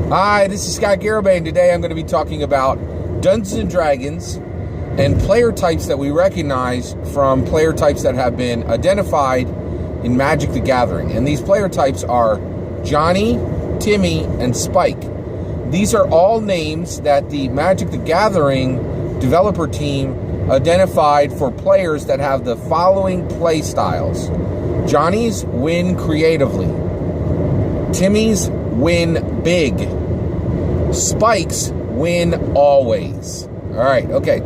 Hi, this is Scott Garibay, and today I'm going to be talking about Dungeons & Dragons and player types that we recognize from player types that have been identified in Magic the Gathering. And these player types are Johnny, Timmy, and Spike. These are all names that the Magic the Gathering developer team identified for players that have the following play styles. Johnny's win creatively. Timmy's win big. Spike's win always. All right, okay.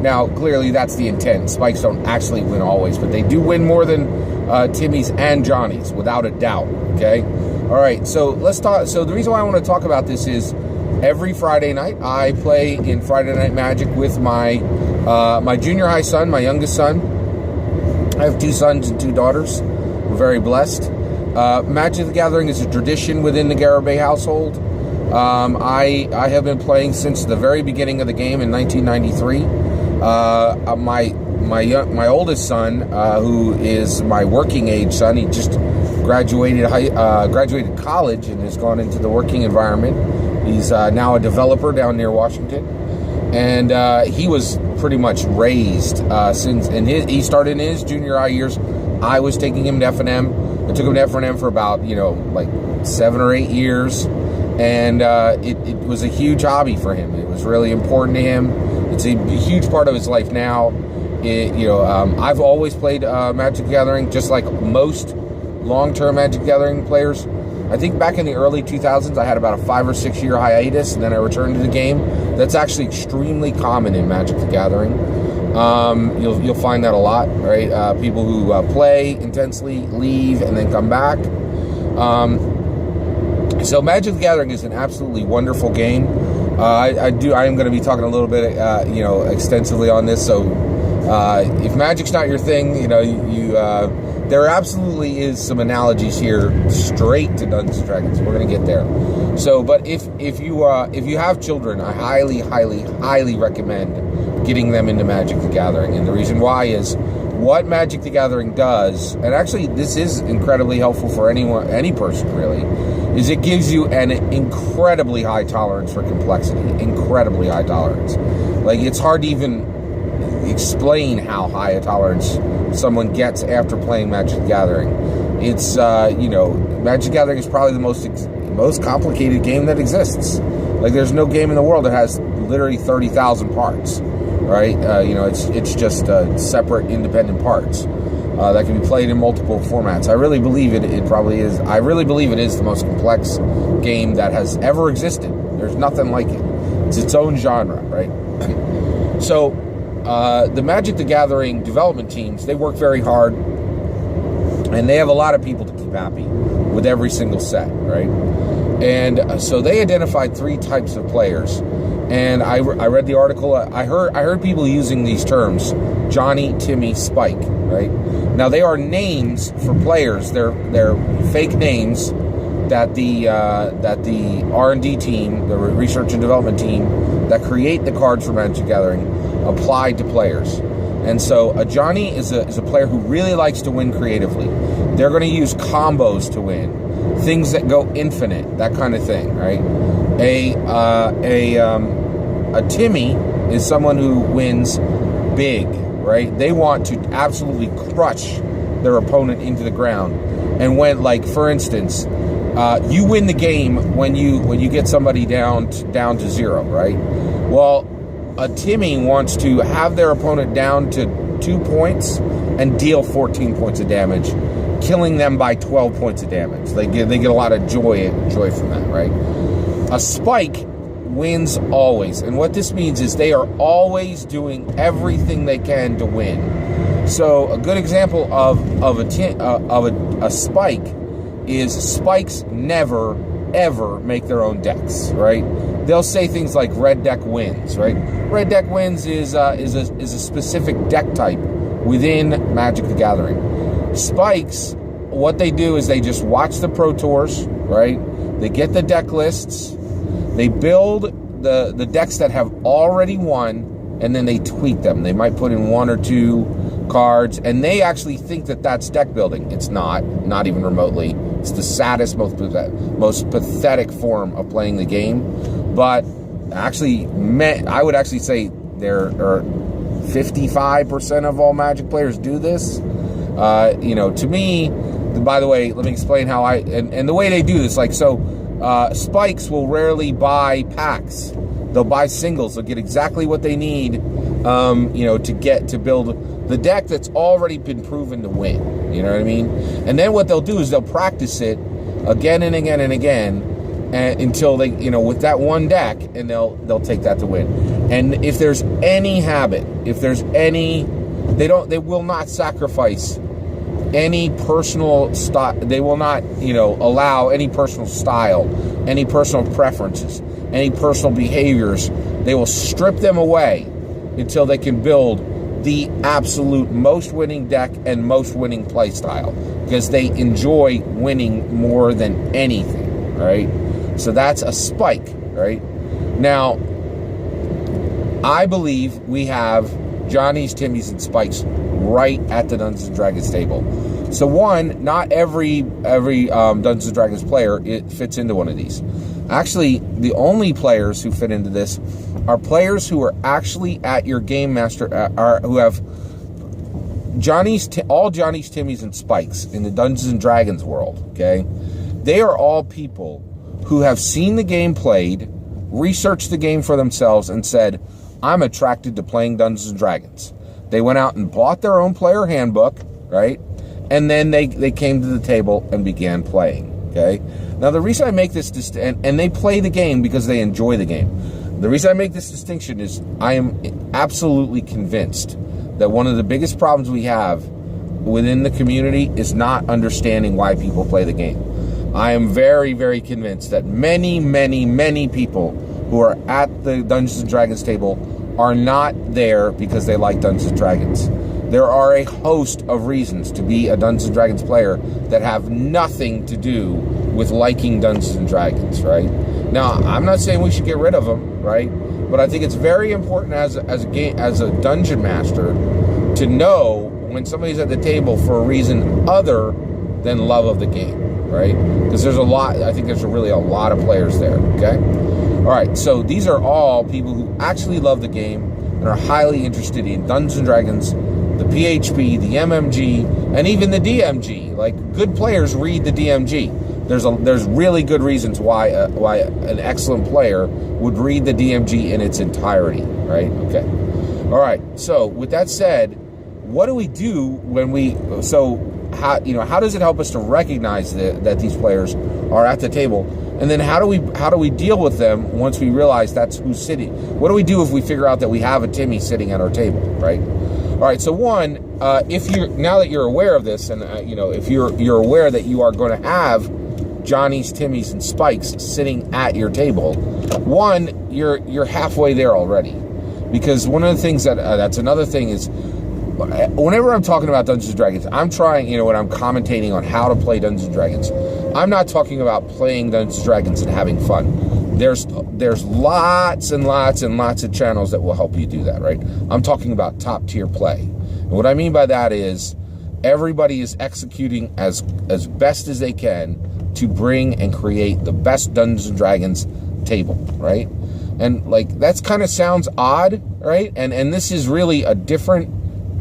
Now, clearly that's the intent. Spikes don't actually win always, but they do win more than Timmy's and Johnny's, without a doubt, okay? All right, so let's talk. So the reason why I want to talk about this is every Friday night I play in Friday Night Magic with my my junior high son, my youngest son. I have 2 sons and 2 daughters. We're very blessed. Magic the Gathering is a tradition within the Garibay household. I have been playing since the very beginning of the game in 1993. My oldest son, who is my working age son, he just graduated college and has gone into the working environment. He's now a developer down near Washington, and he was pretty much raised he started in his junior high years. I was taking him to F&M. I took him to F&M for about like 7 or 8 years. And it was a huge hobby for him. It was really important to him. It's a huge part of his life now. I've always played Magic the Gathering, just like most long-term Magic the Gathering players. I think back in the early 2000s, I had about a 5 or 6 year hiatus, and then I returned to the game. That's actually extremely common in Magic the Gathering. You'll find that a lot, right? People who play intensely, leave, and then come back. So Magic the Gathering is an absolutely wonderful game. I am going to be talking a little bit, extensively on this. So if Magic's not your thing, there absolutely is some analogies here straight to Dungeons and Dragons. We're going to get there. So, but if you have children, I highly, highly, highly recommend getting them into Magic the Gathering. And the reason why is what Magic the Gathering does, and actually this is incredibly helpful for any person really, is it gives you an incredibly high tolerance for complexity. Incredibly high tolerance. Like, it's hard to even explain how high a tolerance someone gets after playing Magic the Gathering. It's, Magic the Gathering is probably the most complicated game that exists. Like, there's no game in the world that has literally 30,000 parts, right? It's just separate, independent parts. That can be played in multiple formats. I really believe it probably is. I really believe it is the most complex game that has ever existed. There's nothing like it. It's its own genre, right? So, the Magic the Gathering development teams, they work very hard, and they have a lot of people to keep happy with every single set, right? And so they identified 3 types of players. And I read the article. I heard people using these terms: Johnny, Timmy, Spike. Right? Now, they are names for players. They're fake names that the R&D team, the research and development team that create the cards for Magic the Gathering, applied to players. And so a Johnny is a player who really likes to win creatively. They're going to use combos to win, things that go infinite, that kind of thing, right? A Timmy is someone who wins big, right? They want to absolutely crush their opponent into the ground. And when, like, for instance, you win the game when you get somebody down to 0, right? Well, a Timmy wants to have their opponent down to 2 points and deal 14 points of damage, killing them by 12 points of damage. They get a lot of joy from that, right? A Spike wins always, and what this means is they are always doing everything they can to win. So a good example of a Spike is Spikes never ever make their own decks, right? They'll say things like red deck wins, right? Red deck wins is a specific deck type within Magic the Gathering. Spikes, what they do is they just watch the Pro Tours, right? They get the deck lists, they build the decks that have already won, and then they tweak them. They might put in 1 or 2 cards, and they actually think that that's deck building. It's not even remotely. It's the saddest, most pathetic form of playing the game. But actually, I would actually say there are 55% of all Magic players do this. To me, by the way, let me explain how and the way they do this. Like, so Spikes will rarely buy packs. They'll buy singles. They'll get exactly what they need, to build the deck that's already been proven to win. You know what I mean? And then what they'll do is they'll practice it again and again and again, until they, with that one deck, and they'll take that to win. And if there's any habit, they will not sacrifice any personal style. They will not, allow any personal style, any personal preferences, any personal behaviors. They will strip them away until they can build the absolute most winning deck and most winning play style, because they enjoy winning more than anything, right? So that's a Spike, right? Now, I believe we have Johnny's, Timmy's, and Spikes right at the Dungeons & Dragons table. So one, not every Dungeons & Dragons player fits into one of these. Actually, the only players who fit into this are players who are actually at your Game Master, who have all Johnny's, Timmy's, and Spikes in the Dungeons & Dragons world, okay? They are all people who have seen the game played, researched the game for themselves, and said, I'm attracted to playing Dungeons & Dragons. They went out and bought their own player handbook, right? And then they came to the table and began playing, okay? Now, the reason I make this, and they play the game because they enjoy the game. The reason I make this distinction is I am absolutely convinced that one of the biggest problems we have within the community is not understanding why people play the game. I am very, very convinced that many, many, many people who are at the Dungeons & Dragons table are not there because they like Dungeons & Dragons. There are a host of reasons to be a Dungeons & Dragons player that have nothing to do with liking Dungeons & Dragons, right? Now, I'm not saying we should get rid of them, right? But I think it's very important as a dungeon master to know when somebody's at the table for a reason other than love of the game, right? Because I think there's really a lot of players there, okay? All right, so these are all people who actually love the game and are highly interested in Dungeons & Dragons, the PHP, the MMG, and even the DMG. Like, good players read the DMG. There's really good reasons why an excellent player would read the DMG in its entirety, right? Okay. All right. So with that said, what do we do when how does it help us to recognize that these players are at the table? And then how do we deal with them once we realize that's who's sitting? What do we do if we figure out that we have a Timmy sitting at our table, right? All right, so one, now that you're aware of this, and if you're aware that you are going to have Johnny's, Timmy's, and Spikes sitting at your table, one, you're halfway there already, because one of the things that's another thing is, whenever I'm talking about Dungeons & Dragons, I'm trying, when I'm commentating on how to play Dungeons & Dragons, I'm not talking about playing Dungeons & Dragons and having fun. There's lots and lots and lots of channels that will help you do that, right? I'm talking about top tier play. And what I mean by that is everybody is executing as best as they can to bring and create the best Dungeons & Dragons table, right? And like, that's kind of sounds odd, right? And this is really a different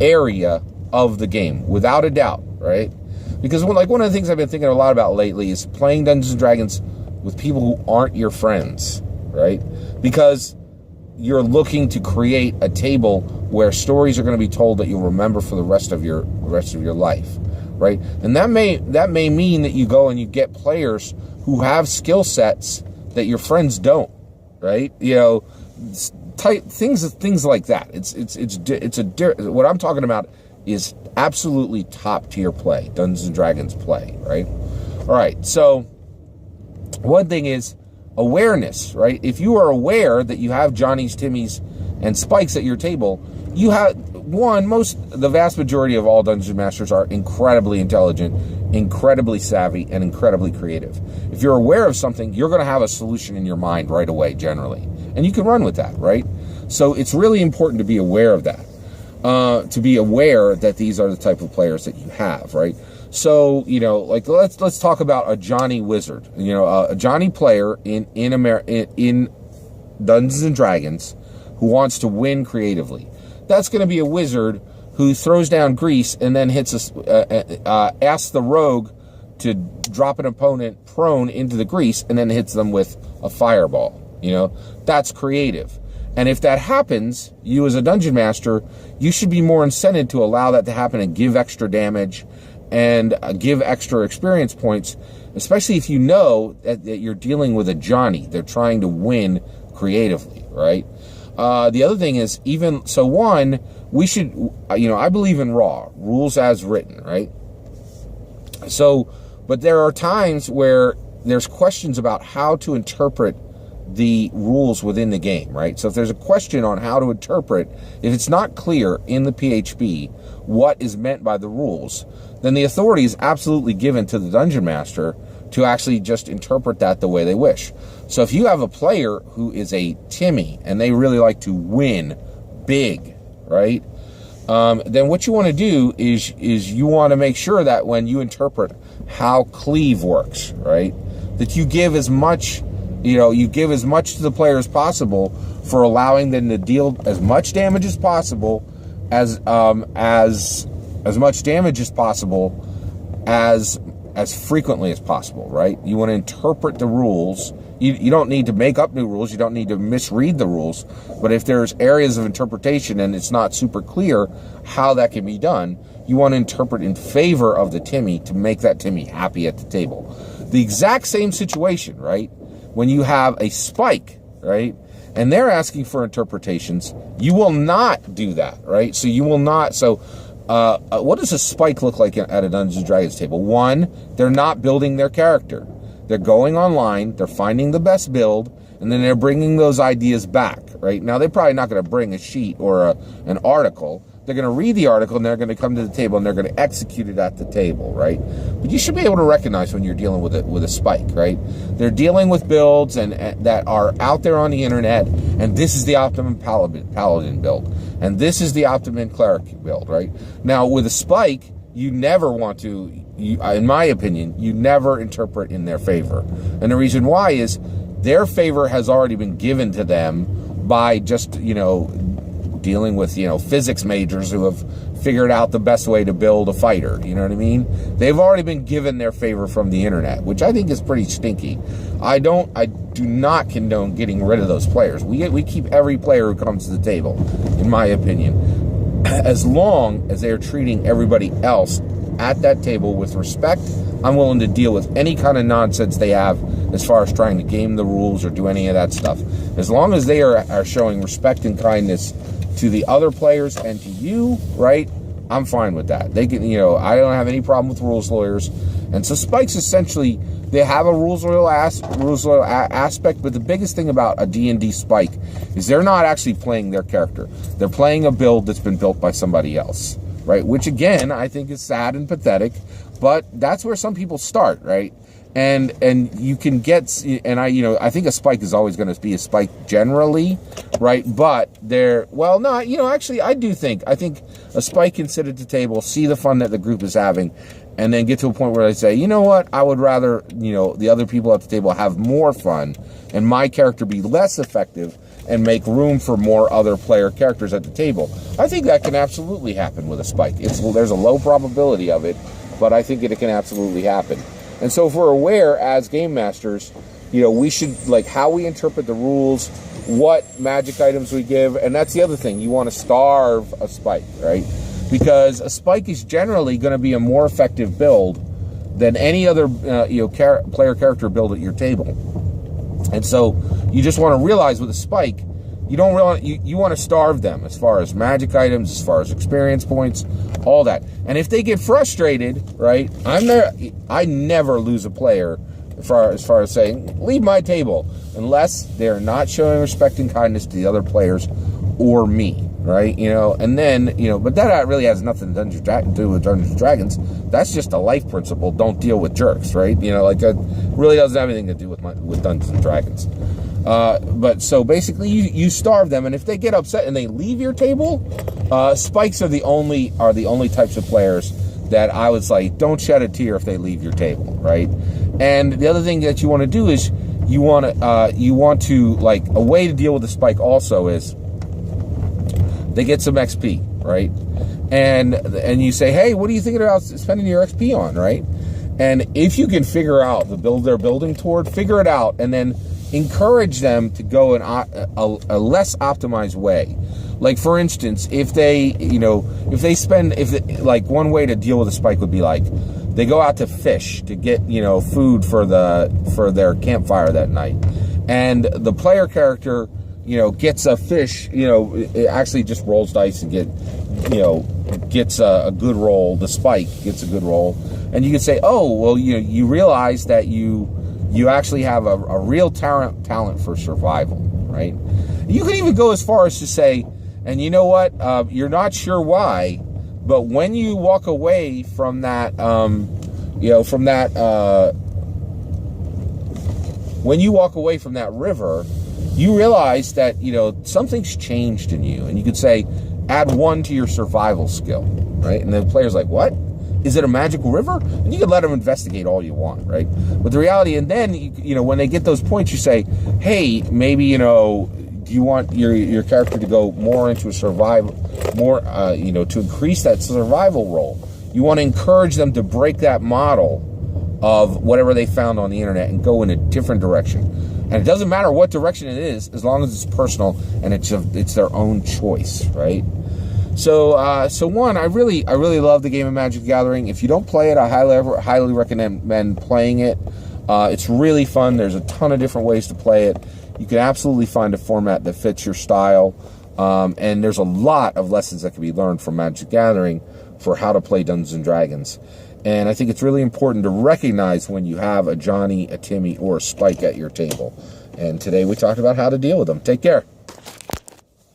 area of the game, without a doubt, right? Because one of the things I've been thinking a lot about lately is playing Dungeons & Dragons with people who aren't your friends, right? Because you're looking to create a table where stories are going to be told that you'll remember for the rest of your life, right? And that may mean that you go and you get players who have skill sets that your friends don't, right? Things like that. What I'm talking about is absolutely top tier play, Dungeons & Dragons play, right? All right, so one thing is awareness, right? If you are aware that you have Johnny's, Timmy's, and Spikes at your table, you have the vast majority of all dungeon masters are incredibly intelligent, incredibly savvy, and incredibly creative. If you're aware of something, you're going to have a solution in your mind right away, generally, and you can run with that, right? So it's really important to be aware of that, to be aware that these are the type of players that you have, right? So, you know, like let's talk about a Johnny Wizard. You know, a Johnny player in Dungeons and Dragons who wants to win creatively. That's going to be a wizard who throws down grease and then asks the rogue to drop an opponent prone into the grease and then hits them with a fireball. You know, that's creative. And if that happens, you as a dungeon master, you should be more incented to allow that to happen and give extra damage and give extra experience points, especially if you know that you're dealing with a Johnny. They're trying to win creatively, right? The other thing is, we should, you know, I believe in rules as written, right? So, but there are times where there's questions about how to interpret the rules within the game, right? So if there's a question on how to interpret, if it's not clear in the PHB what is meant by the rules, then the authority is absolutely given to the dungeon master to actually just interpret that the way they wish. So if you have a player who is a Timmy and they really like to win big, right? Then what you want to do is you want to make sure that when you interpret how cleave works, right, that you give as much, you give as much to the player as possible for allowing them to deal as much damage as possible, as much damage as possible, as frequently as possible, right? You want to interpret the rules. You don't need to make up new rules. You don't need to misread the rules. But if there's areas of interpretation and it's not super clear how that can be done, you want to interpret in favor of the Timmy to make that Timmy happy at the table. The exact same situation, right? When you have a Spike, right? And they're asking for interpretations, you will not do that, right? So you will not. So what does a Spike look like at a Dungeons & Dragons table? One, they're not building their character. They're going online, they're finding the best build, and then they're bringing those ideas back, right? Now, they're probably not going to bring a sheet or an article. They're going to read the article, and they're going to come to the table, and they're going to execute it at the table, right? But you should be able to recognize when you're dealing with a Spike, right? They're dealing with builds and that are out there on the internet, and this is the optimum paladin build, and this is the optimum cleric build, right? Now, with a Spike, you never want to, in my opinion, you never interpret in their favor. And the reason why is their favor has already been given to them by just, dealing with, physics majors who have figured out the best way to build a fighter. You know what I mean? They've already been given their favor from the internet, which I think is pretty stinky. I do not condone getting rid of those players. We keep every player who comes to the table, in my opinion, as long as they are treating everybody else at that table with respect. I'm willing to deal with any kind of nonsense they have as far as trying to game the rules or do any of that stuff. As long as they are showing respect and kindness to the other players and to you, right, I'm fine with that. They can, I don't have any problem with rules lawyers. And so Spikes, essentially, they have a rules lawyer aspect, but the biggest thing about a D&D Spike is they're not actually playing their character. They're playing a build that's been built by somebody else, right? Which, again, I think is sad and pathetic, but that's where some people start, right? And you can get, and I think a Spike is always going to be a Spike generally, right? But actually, I think a Spike can sit at the table, see the fun that the group is having, and then get to a point where they say, you know what, I would rather, the other people at the table have more fun and my character be less effective and make room for more other player characters at the table. I think that can absolutely happen with a Spike. There's a low probability of it, but I think it can absolutely happen. And so if we're aware as game masters, we should, how we interpret the rules, what magic items we give, and that's the other thing. You want to starve a Spike, right? Because a Spike is generally going to be a more effective build than any other player character build at your table. And so you just want to realize with a Spike, you want to starve them as far as magic items, as far as experience points, all that. And if they get frustrated, right, I never lose a player as far as saying, leave my table, unless they're not showing respect and kindness to the other players or me, right? And then, but that really has nothing to do with Dungeons & Dragons. That's just a life principle. Don't deal with jerks, right? That really doesn't have anything to do with Dungeons & Dragons. But so basically you starve them, and if they get upset and they leave your table, Spikes are the only types of players that I was like, don't shed a tear if they leave your table, right? And the other thing that you want to do is you want to like, a way to deal with the spike also is they get some XP, right? And you say, hey, what are you thinking about spending your XP on, right? And if you can figure out the build they're building toward, figure it out, and then encourage them to go in a less optimized way. Like, for instance, if they like, one way to deal with a spike would be like, they go out to fish to get, food for their campfire that night. And the player character, gets a fish, it actually just rolls dice and gets a good roll. The spike gets a good roll. And you can say, oh, well, you realize that you actually have a real talent for survival, right? You could even go as far as to say, and you know what? You're not sure why, but when you walk away from that, when you walk away from that river, you realize that, something's changed in you. And you could say, add 1 to your survival skill, right? And the player's like, what? Is it a magical river? And you can let them investigate all you want, right? But the reality, and then, when they get those points, you say, hey, maybe, do you want your character to go more into a survival, to increase that survival roll? You want to encourage them to break that model of whatever they found on the internet and go in a different direction. And it doesn't matter what direction it is, as long as it's personal and it's their own choice, right? So one, I really love the game of Magic the Gathering. If you don't play it, I highly recommend playing it. It's really fun. There's a ton of different ways to play it. You can absolutely find a format that fits your style. And there's a lot of lessons that can be learned from Magic the Gathering for how to play Dungeons and Dragons. And I think it's really important to recognize when you have a Johnny, a Timmy, or a Spike at your table. And today we talked about how to deal with them. Take care.